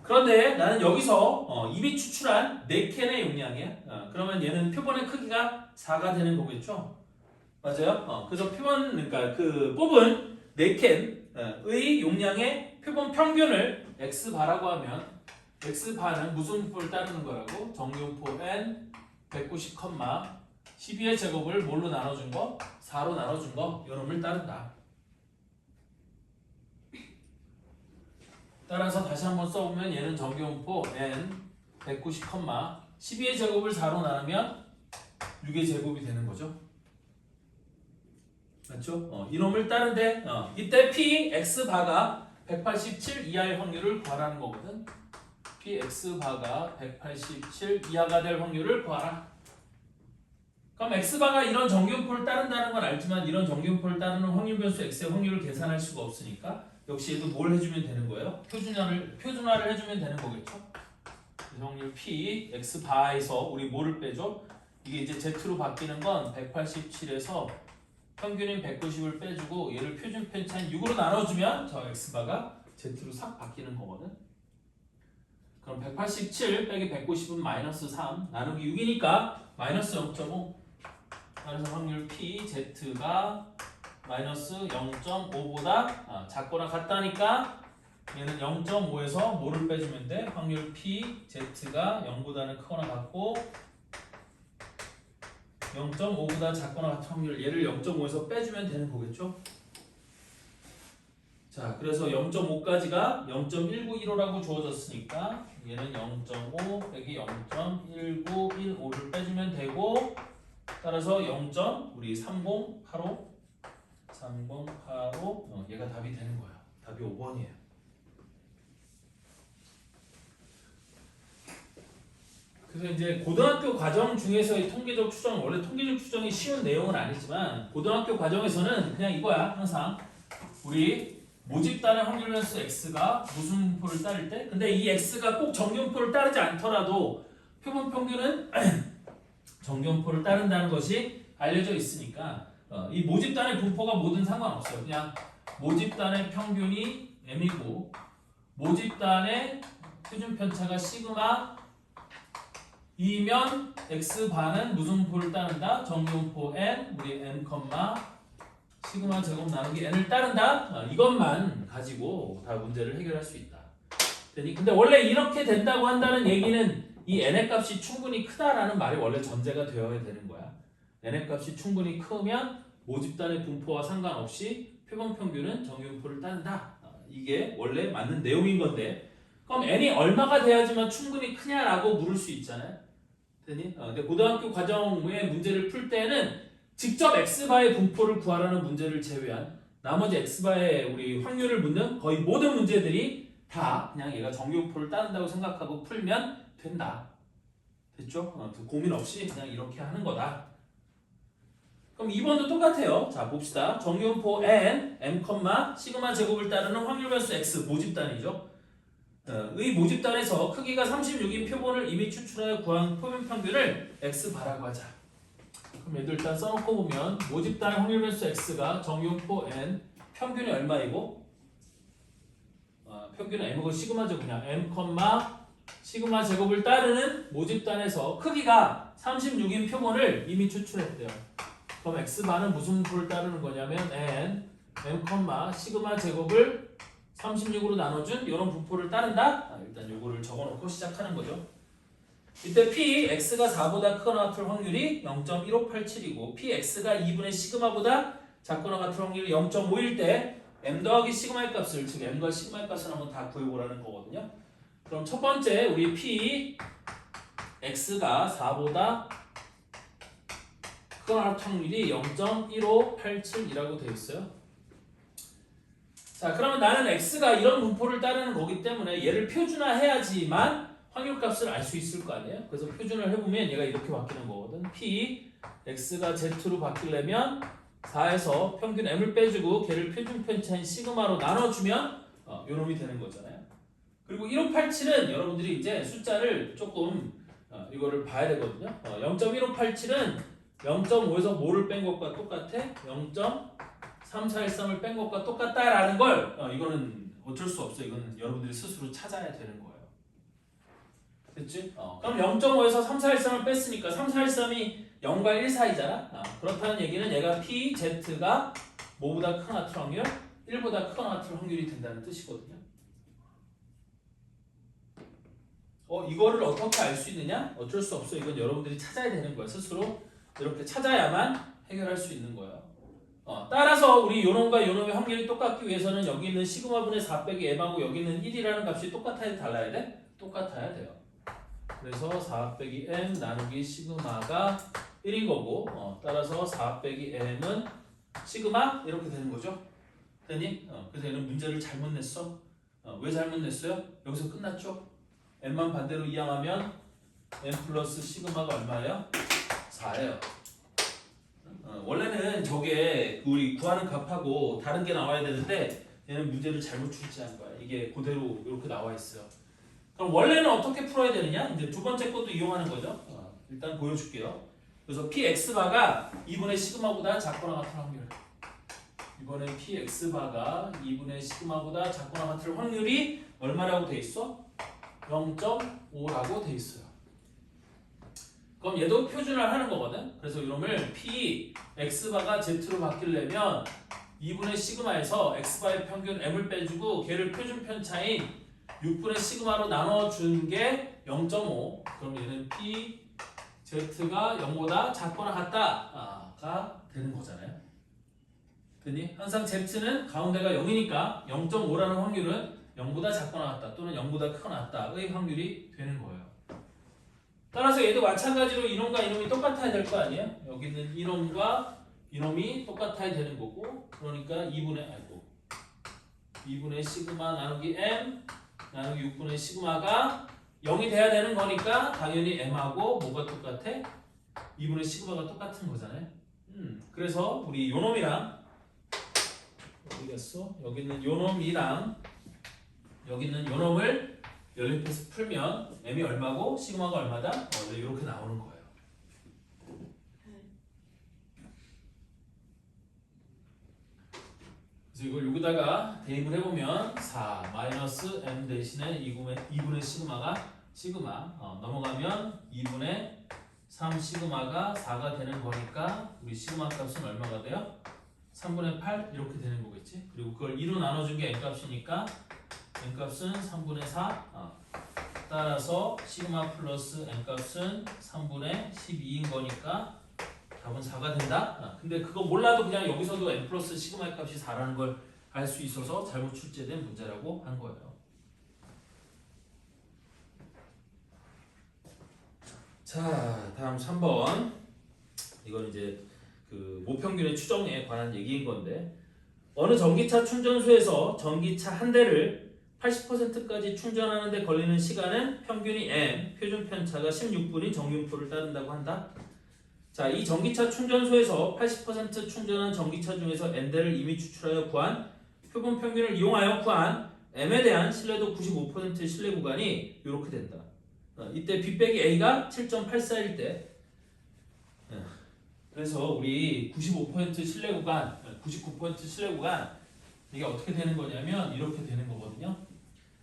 그런데 나는 여기서 이미 추출한 4캔의 용량이야. 그러면 얘는 표본의 크기가 4가 되는 거겠죠? 맞아요? 그래서 그러니까 그 뽑은 4캔의 용량의 표본 평균을 x바라고 하면 x바는 무슨 분포를 따르는 거라고? 정규분포 n 190, 12의 제곱을 뭘로 나눠준 거? 4로 나눠준 거 요놈을 따른다. 따라서 다시 한번 써보면 얘는 정규분포 n 190, 12의 제곱을 4로 나누면 6의 제곱이 되는 거죠. 맞죠? 이놈을 따른데 이때 p x바가 187 이하의 확률을 구하라는 거거든. p x바가 187 이하가 될 확률을 구하라. 그럼 x바가 이런 정규분포를 따른다는 건 알지만 이런 정규분포를 따르는 확률 변수 x의 확률을 계산할 수가 없으니까 역시 얘도 뭘 해주면 되는 거예요? 표준화를 해주면 되는 거겠죠? 그래서 확률 p x바에서 우리 뭐를 빼죠? 이게 이제 z로 바뀌는 건 187에서 평균인 190을 빼주고 얘를 표준 편차인 6으로 나눠주면 저 x바가 z로 싹 바뀌는 거거든. 그럼 187 빼기 190은 마이너스 3 나누기 6이니까 마이너스 0.5. 그래서 확률 p z가 마이너스 0.5보다 작거나 같다니까 얘는 0.5에서 뭐를 빼주면 돼? 확률 p z가 0보다는 크거나 같고 0.5보다 작거나 같은 확률 얘를 0.5에서 빼주면 되는 거겠죠? 자, 그래서 0.5까지가 0.1915라고 주어졌으니까 얘는 0.5 빼기 0.1915를 빼주면 되고 따라서 0. 우리 3085 얘가 답이 되는 거야. 답이 5번이에요. 그래서 이제 고등학교 과정 중에서의 통계적 추정, 원래 통계적 추정이 쉬운 내용은 아니지만 고등학교 과정에서는 그냥 이거야. 항상 우리 모집단의 확률 변수 x가 무슨 분포를 따를 때, 근데 이 x가 꼭 정규분포를 따르지 않더라도 표본 평균은 정규분포를 따른다는 것이 알려져 있으니까 이 모집단의 분포가 뭐든 상관없어요. 그냥 모집단의 평균이 m이고 모집단의 표준 편차가 시그마 이면 x반은 무슨 분포를 따른다? 정규분포 n, 우리 n, 시그마 제곱 나누기 n을 따른다? 이것만 가지고 다 문제를 해결할 수 있다. 근데 원래 이렇게 된다고 한다는 얘기는 이 n의 값이 충분히 크다라는 말이 원래 전제가 되어야 되는 거야. n의 값이 충분히 크면 모집단의 분포와 상관없이 표본 평균은 정규분포를 따른다. 이게 원래 맞는 내용인 건데 그럼 n이 얼마가 돼야지만 충분히 크냐라고 물을 수 있잖아요. 근데 고등학교 과정의 문제를 풀 때는 직접 x바의 분포를 구하라는 문제를 제외한 나머지 x바의 우리 확률을 묻는 거의 모든 문제들이 다 그냥 얘가 정규분포를 따른다고 생각하고 풀면 된다. 됐죠? 고민 없이 그냥 이렇게 하는 거다. 그럼 2번도 똑같아요. 자, 봅시다. 정규분포 n, 시그마 제곱을 따르는 확률 변수 x 모집단이죠. 의 모집단에서 크기가 36인 표본을 이미 추출하여 구한 표본 평균을 x바라고 하자. 그럼 얘들 일단 써놓고 보면 모집단의 확률 변수 x가 정규분포 n, 평균이 얼마이고 평균은 m이고 시그마 제곱 그냥 m, 시그마 제곱을 따르는 모집단에서 크기가 36인 표본을 이미 추출했대요. 그럼 x바는 무슨 분포를 따르는 거냐면 n, m, 시그마 제곱을 36으로 나눠준 이런 분포를 따른다? 일단 요거를 적어놓고 시작하는 거죠. 이때 p, x가 4보다 크거나 같을 확률이 0.1587이고 p, x가 2분의 시그마보다 작거나 같을 확률이 0.5일 때 m 더하기 시그마의 값을, 즉 m과 시그마의 값을 한번 다 구해보라는 거거든요. 그럼 첫 번째 우리 p, x가 4보다 크거나 같을 확률이 0.1587이라고 되어 있어요. 자, 그러면 나는 x가 이런 분포를 따르는 거기 때문에 얘를 표준화해야지만 확률값을 알 수 있을 거 아니에요? 그래서 표준을 해보면 얘가 이렇게 바뀌는 거거든. p, x가 z로 바뀌려면 4에서 평균 m을 빼주고 걔를 표준 편차인 시그마로 나눠주면 요놈이 되는 거잖아요. 그리고 1587은 여러분들이 이제 숫자를 조금 이거를 봐야 되거든요. 0.1587은 0.5에서 뭐를 뺀 것과 똑같아? 0.3413을 뺀 것과 똑같다라는 걸 이거는 어쩔 수 없어. 이거는 여러분들이 스스로 찾아야 되는 거예요. 됐지? 그럼 0.5에서 3413을 뺐으니까 3413이 0과 1 사이잖아. 그렇다는 얘기는 얘가 p, z가 뭐보다 크거나 같을 확률? 1보다 크거나 같을 확률이 된다는 뜻이거든요. 이거를 어떻게 알 수 있느냐? 어쩔 수 없어. 이건 여러분들이 찾아야 되는 거야. 스스로 이렇게 찾아야만 해결할 수 있는 거예요. 따라서 우리 요놈과 요놈의 확률이 똑같기 위해서는 여기 있는 시그마분의 4 빼기 m하고 여기 있는 1이라는 값이 똑같아야 돼? 달라야 돼? 똑같아야 돼요. 그래서 4 빼기 m 나누기 시그마가 1인 거고 따라서 4 빼기 m은 시그마 이렇게 되는 거죠. 되니? 그래서 얘는 문제를 잘못 냈어. 왜 잘못 냈어요? 여기서 끝났죠? m만 반대로 이항하면 m 플러스 시그마가 얼마예요? 4예요. 원래는 저게 우리 구하는 값하고 다른 게 나와야 되는데 얘는 문제를 잘못 출제한 거야. 이게 그대로 이렇게 나와 있어요. 그럼 원래는 어떻게 풀어야 되느냐? 이제 두 번째 것도 이용하는 거죠. 일단 보여줄게요. 그래서 px바가 2분의 시그마보다 작거나 같은 확률. 이번엔 px바가 2분의 시그마보다 작거나 같을 확률이 얼마라고 돼 있어? 0.5라고 돼 있어요. 그럼 얘도 표준화를 하는 거거든. 그래서 이놈을 p x바가 z로 바뀌려면 2분의 시그마에서 x바의 평균 m을 빼주고 걔를 표준 편차인 6분의 시그마로 나눠준 게 0.5. 그럼 얘는 p z가 0보다 작거나 같다가 되는 거잖아요. 됐니? 항상 z는 가운데가 0이니까 0.5라는 확률은 0보다 작거나 같다 또는 0보다 크거나 같다의 확률이 되는 거예요. 따라서 얘도 마찬가지로 이놈과 이놈이 똑같아야 될 거 아니에요? 여기 있는 이놈과 이놈이 똑같아야 되는 거고, 그러니까 2분의 시그마 나누기 m 나누기 6분의 시그마가 0이 돼야 되는 거니까 당연히 m하고 뭐가 똑같아? 2분의 시그마가 똑같은 거잖아요. 그래서 우리 요놈이랑 어디 갔어? 여기 있는 요놈이랑 여기 있는 요놈을 연립해서 풀면 m이 얼마고 시그마가 얼마다? 이렇게 나오는 거예요. 그래서 이걸 여기다가 대입을 해보면 4 마이너스 m 대신에 2분의 시그마 넘어가면 2분의 3 시그마가 4가 되는 거니까 우리 시그마 값은 얼마가 돼요? 3분의 8 이렇게 되는 거겠지? 그리고 그걸 2로 나눠준 게 n값이니까 n값은 3분의 4 따라서 시그마 플러스 n값은 3분의 12인 거니까 답은 4가 된다? 근데 그거 몰라도 그냥 여기서도 n 플러스 시그마의 값이 4라는 걸 알 수 있어서 잘못 출제된 문제라고 한 거예요. 자, 다음 3번. 이건 이제 그 모평균의 추정에 관한 얘기인 건데, 어느 전기차 충전소에서 전기차 한 대를 80%까지 충전하는 데 걸리는 시간은 평균이 m, 표준 편차가 16분인 정균표를 따른다고 한다. 자, 이 전기차 충전소에서 80% 충전한 전기차 중에서 n대를 이미 추출하여 구한 표본 평균을 이용하여 구한 m에 대한 신뢰도 95%의 신뢰 구간이 이렇게 된다. 이때 b 빼기 a가 7.84일 때, 그래서 우리 95% 신뢰 구간, 99% 신뢰 구간 이게 어떻게 되는 거냐면 이렇게 되는 거거든요.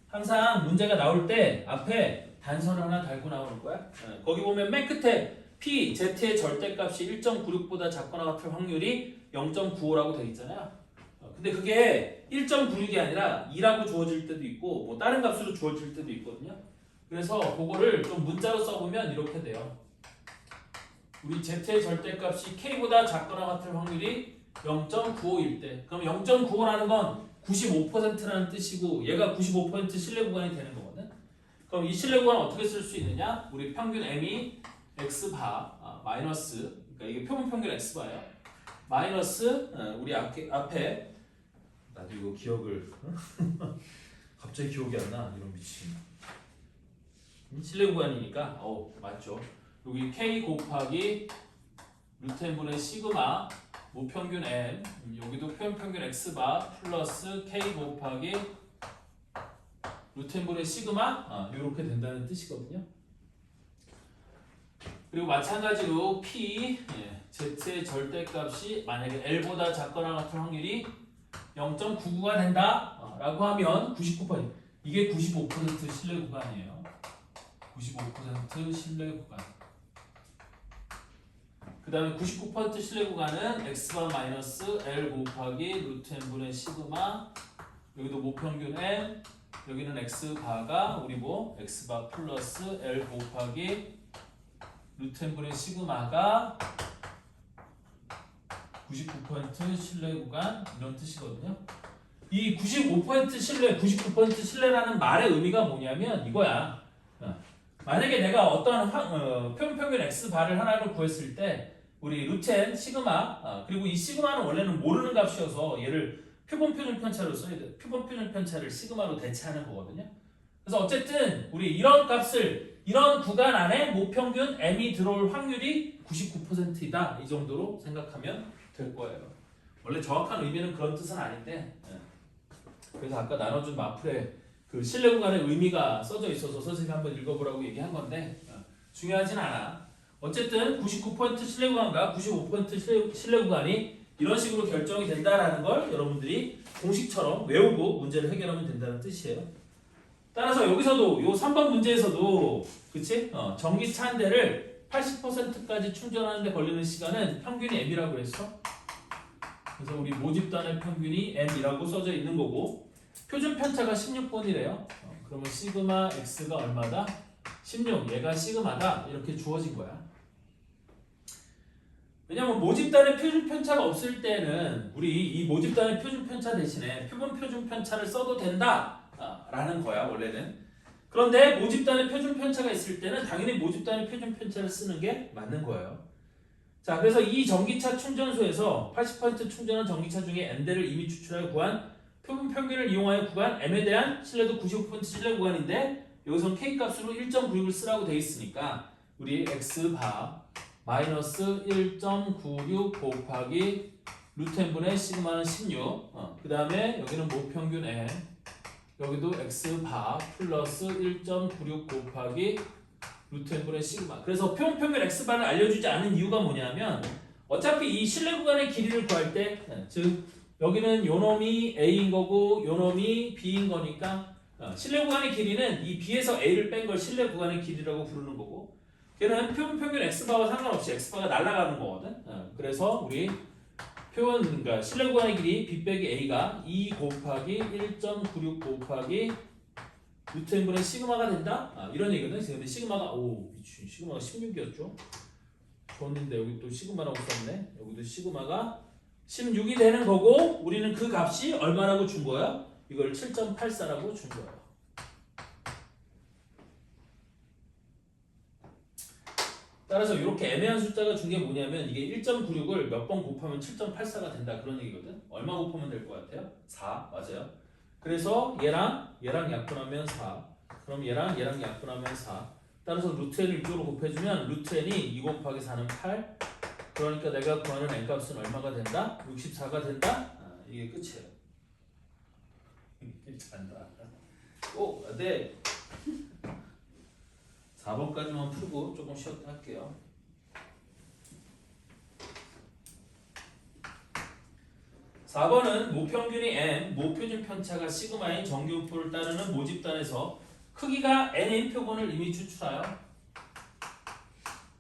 항상 문제가 나올 때 앞에 단선 하나 달고 나오는 거야. 거기 보면 맨 끝에 p, z의 절대값이 1.96보다 작거나 같을 확률이 0.95라고 되어 있잖아요. 근데 그게 1.96이 아니라 2라고 주어질 때도 있고 뭐 다른 값으로 주어질 때도 있거든요. 그래서 그거를 좀 문자로 써보면 이렇게 돼요. 우리 z의 절대값이 k보다 작거나 같을 확률이 0.95일 때, 그럼 0.95라는 건 95%라는 뜻이고 얘가 95% 신뢰 구간이 되는 거거든. 그럼 이 신뢰 구간을 어떻게 쓸 수 있느냐? 우리 평균 m이 x바 마이너스, 그러니까 이게 표본 평균 x바예요. 마이너스 우리 앞에 나도 이거 기억을 갑자기 기억이 안 나. 이런 미친. 신뢰 구간이니까 맞죠. 여기 k 곱하기 루트 n분의 시그마 모평균 n, 여기도 표본평균 x바 플러스 k 곱하기 루트 n분의 시그마 이렇게 된다는 뜻이거든요. 그리고 마찬가지로 p, z의 절대값이 만약에 l보다 작거나 같은 확률이 0.99가 된다 라고 하면 99%, 이게 95% 신뢰 구간이에요. 95% 신뢰 구간. 그 다음에 99% 신뢰 구간은 x바 마이너스 l 곱하기 루트 n분의 시그마, 여기도 모평균 n, 여기는 x바가 우리 뭐 x바 플러스 l 곱하기 루트 n분의 시그마가 99% 신뢰 구간 이런 뜻이거든요. 이 95% 신뢰, 99% 신뢰라는 말의 의미가 뭐냐면 이거야. 만약에 내가 어떤 표본 평균 x바를 하나를 구했을 때 우리 루트 n 시그마, 그리고 이 시그마는 원래는 모르는 값이어서 얘를 표본 표준 편차로 써야 돼. 표본 표준 편차를 시그마로 대체하는 거거든요. 그래서 어쨌든 우리 이런 값을 이런 구간 안에 모평균 m이 들어올 확률이 99%이다. 이 정도로 생각하면 될 거예요. 원래 정확한 의미는 그런 뜻은 아닌데 그래서 아까 나눠준 마플에 그 신뢰 구간의 의미가 써져 있어서 선생님이 한번 읽어보라고 얘기한 건데 중요하진 않아. 어쨌든 99% 신뢰 구간과 95% 신뢰 구간이 이런 식으로 결정이 된다라는 걸 여러분들이 공식처럼 외우고 문제를 해결하면 된다는 뜻이에요. 따라서 여기서도 요 3번 문제에서도 그치? 전기차 한 대를 80%까지 충전하는 데 걸리는 시간은 평균이 m이라고 그랬어. 그래서 우리 모집단의 평균이 m이라고 써져 있는 거고 표준 편차가 16번이래요. 그러면 시그마 x가 얼마다? 16. 얘가 시그마다. 이렇게 주어진 거야. 왜냐면 모집단의 표준 편차가 없을 때는 우리 이 모집단의 표준 편차 대신에 표준 편차를 써도 된다 라는 거야 원래는. 그런데 모집단의 표준 편차가 있을 때는 당연히 모집단의 표준 편차를 쓰는 게 맞는 거예요. 자, 그래서 이 전기차 충전소에서 80% 충전한 전기차 중에 n대를 이미 추출하여 구한 표본 평균을 이용하여 구간 m에 대한 신뢰도 95% 신뢰 구간인데 여기서 k값으로 1.96을 쓰라고 돼 있으니까 우리 x바 마이너스 1.96 곱하기 루트 n분의 시그마는 16. 그 다음에 여기는 모평균 n, 여기도 x바 플러스 1.96 곱하기 루트 n분의 시그마. 그래서 평균 x바를 알려주지 않은 이유가 뭐냐면 어차피 이 신뢰 구간의 길이를 구할 때, 즉 여기는 요 놈이 a인 거고 요 놈이 b인 거니까 신뢰 구간의 길이는 이 b에서 a를 뺀 걸 신뢰 구간의 길이라고 부르는 거고 걔는 평균 x바와 상관없이 x바가 날아가는 거거든. 그래서 우리 그러니까 신뢰 구간의 길이 b 빼기 a가 2 곱하기 1.96 곱하기 루트 n분의 시그마가 된다? 이런 얘기거든. 근데 시그마가 미친 시그마가 16이었죠. 줬는데 여기 또 시그마라고 썼네. 여기도 시그마가 16이 되는 거고 우리는 그 값이 얼마라고 준 거야? 이걸 7.84라고 준 거야. 따라서 이렇게 애매한 숫자가 준 게 뭐냐면 이게 1.96을 몇 번 곱하면 7.84가 된다 그런 얘기거든. 얼마 곱하면 될 것 같아요? 4 맞아요. 그래서 얘랑 약분하면 4. 그럼 얘랑 약분하면 4. 따라서 루트 n을 이쪽으로 곱해주면 루트 n이 2 곱하기 4는 8. 그러니까 내가 구하는 n값은 얼마가 된다? 64가 된다? 이게 끝이에요. 잘한다. 네. 4번까지만 풀고 조금 쉬었다 할게요. 4번은 모평균이 n, 모표준 편차가 시그마인 정규분포를 따르는 모집단에서 크기가 n인 표본을 이미 추출하여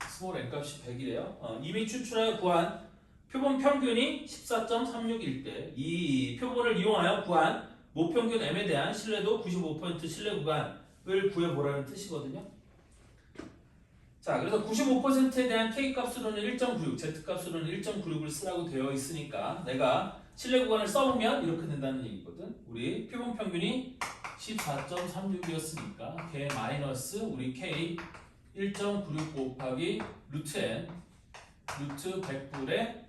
스몰 n값이 100이래요. 이미 추출하여 구한 표본 평균이 14.36일 때 이 표본을 이용하여 구한 모평균 m에 대한 신뢰도 95% 신뢰 구간을 구해보라는 뜻이거든요. 자, 그래서 95%에 대한 K값으로는 1.96, Z값으로는 1.96을 쓰라고 되어 있으니까 내가 신뢰 구간을 써보면 이렇게 된다는 얘기거든. 우리 표본 평균이 14.36이었으니까 걔 마이너스 우리 K 1.96 곱하기 루트 N 루트 100분의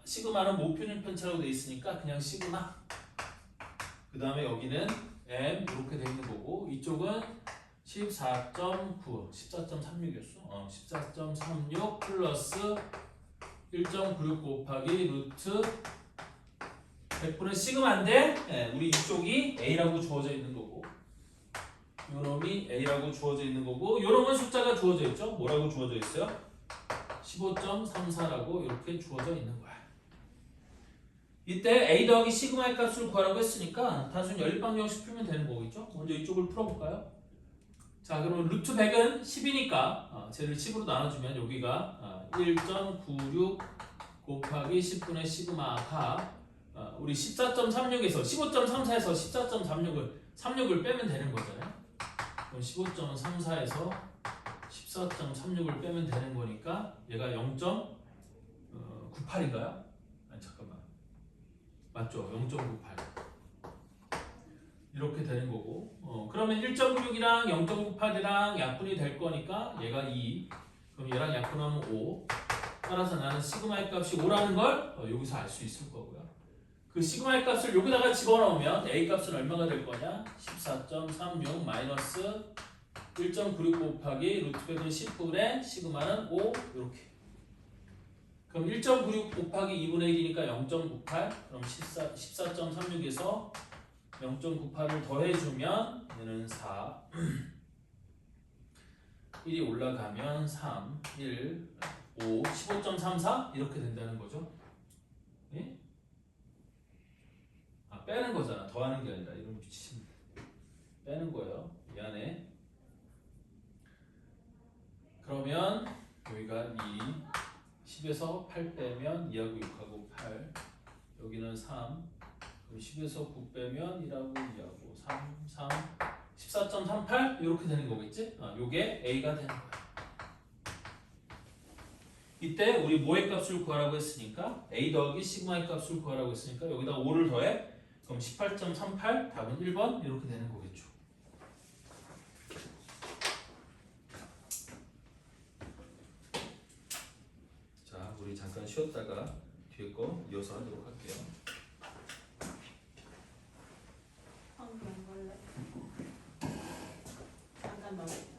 시그마는 모표준 편차라고 되어 있으니까 그냥 시그마. 그 다음에 여기는 M 이렇게 되어 있는 거고 이쪽은 14.9, 14.36이었어. 14.36 플러스 1.96 곱하기 루트 100분의 시그마인데 우리 이쪽이 A라고 주어져 있는 거고 요놈이 A라고 주어져 있는 거고 요놈은 숫자가 주어져 있죠. 뭐라고 주어져 있어요? 15.34라고 이렇게 주어져 있는 거야. 이때 A 더하기 시그마의 값을 구하라고 했으니까 단순히 연립방정식 풀면 되는 거겠죠. 먼저 이쪽을 풀어볼까요? 자, 그러면 루트 100은 10이니까 쟤를 10으로 나눠주면 여기가 1.96 곱하기 10분의 시그마가 우리 14.36에서 15.34에서 14.36을 빼면 되는 거잖아요. 그럼 15.34에서 14.36을 빼면 되는 거니까 얘가 0.98인가요? 아니 잠깐만 맞죠? 0.98 이렇게 되는 거고 그러면 1.96이랑 0.98이랑 약분이 될 거니까 얘가 2 그럼 얘랑 약분하면 5 따라서 나는 시그마의 값이 5라는 걸 여기서 알 수 있을 거고요. 그 시그마의 값을 여기다가 집어넣으면 A 값은 얼마가 될 거냐? 14.36 마이너스 1.96 곱하기 루트 빼기 10분의 시그마는 5 이렇게. 그럼 1.96 곱하기 2분의 1이니까 0.98. 그럼 14.36에서 0.98을 더해주면 얘는 4. 1이 올라가면 3, 1, 5, 15.34 이렇게 된다는 거죠. 예? 아 빼는 거잖아. 더하는 게 아니라 이런 미친 빼는 거예요. 미안해. 그러면 여기가 2, 10에서 8 빼면 2하고 6하고 8 여기는 3 그럼 10에서 9 빼면 1하고 2하고 3, 14.38 이렇게 되는 거겠지? 요게 A가 되는 거야. 이때 우리 뭐의 값을 구하라고 했으니까 A 더하기 시그마의 값을 구하라고 했으니까 여기다 5를 더해 그럼 18.38 답은 1번 이렇게 되는 거겠죠. 자 우리 잠깐 쉬었다가 뒤에 거 이어서 하도록 할게요. 방금 안 걸래? 잠깐만.